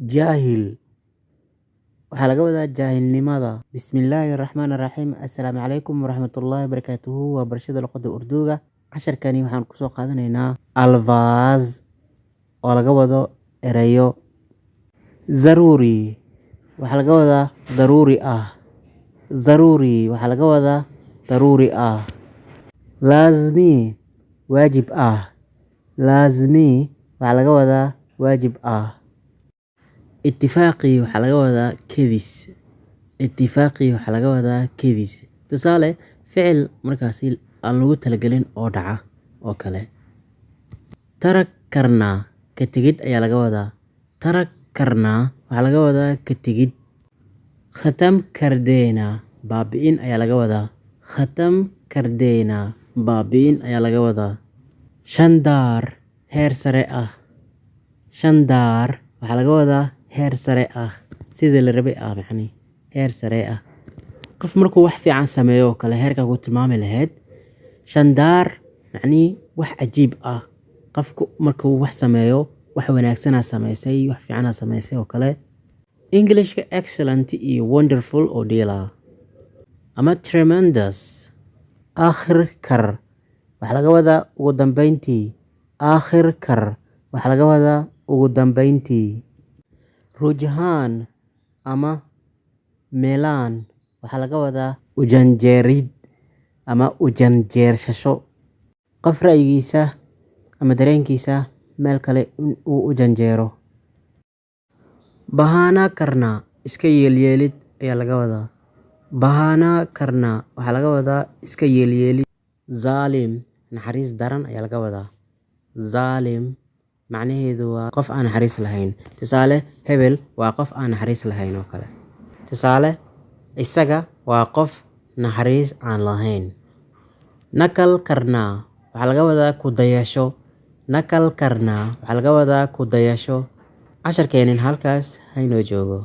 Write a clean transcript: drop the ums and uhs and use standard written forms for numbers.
Jaahil waxaa laga wadaa jaahilnimada. Bismillaahirrahmaanirrahiim. Assalaamu calaykum waraxmatullaahi wabarakaatuhu. Waa barashada luqadda Urduga. Casharkani waxaan kusoo qaadanaynaa alfaaz oo laga wado erayo. Zaruuri waxaa laga wadaa daruuri ah. Zaruuri waxaa laga wadaa daruuri ah. Laazmi waajib ah. Laazmi waxaa laga wadaa waajib ah. Ittifaaqi waxaa laga wadaa kedis. Ittifaaqi waxaa laga wadaa kedis. Tusaale, ficil markaasi aan lagu talagelin oo dhaca oo kale. Tarak karnaa ka tegid ayaa laga wadaa. Tarak karnaa waxaa laga wadaa ka tegid. Khatam kardeena baabi'in ayaa laga wadaa. Khatam kardeena baabi'in ayaa laga wadaa. Shandaar heer sare ah. Shandaar waxaa laga wadaa heer sare ah. Sida la rabay ah maxani heer sare ah. Qof markuu wax fiican sameeyo oo kale heerka ku tilmaami lahayd. Shandaar macni wax cajiib ah. Qofku markuu wax sameeyo wax wanaagsan sameysay, wax fiican sameysay oo kale. Englishka excellent iyo wonderful oo dhila ama tremendous. Aakhir kar waxaa laga wadaa ugu dambeyntii. Aakhir kar waxaa laga wadaa ugu dambeyntii. Rujahaan ama meelaan waxaa laga wadaa u janjeerid ama u janjeersasho. Qof ra'yigiisa ama dareenkiisa meel kale uu u janjeero. Bahaana karnaa iska yeelyeelid ayaa laga wadaa. Bahaana karnaa waxaa laga wadaa iska yeelyeelid. Zaalim naxariis daran ayaa laga wadaa. Zaalim macnaheedu waa qof aan naxariis lahayn. Tusaale, hebel waa qof aan naxariis lahayn oo kale. Tusaale, isaga waa qof naxariis aan lahayn. Nakal karnaa waxaa laga wadaa ku dayasho. Nakal karnaa waxaa laga wadaa ku dayasho. Casharkeenin halkaas haynoo joogo.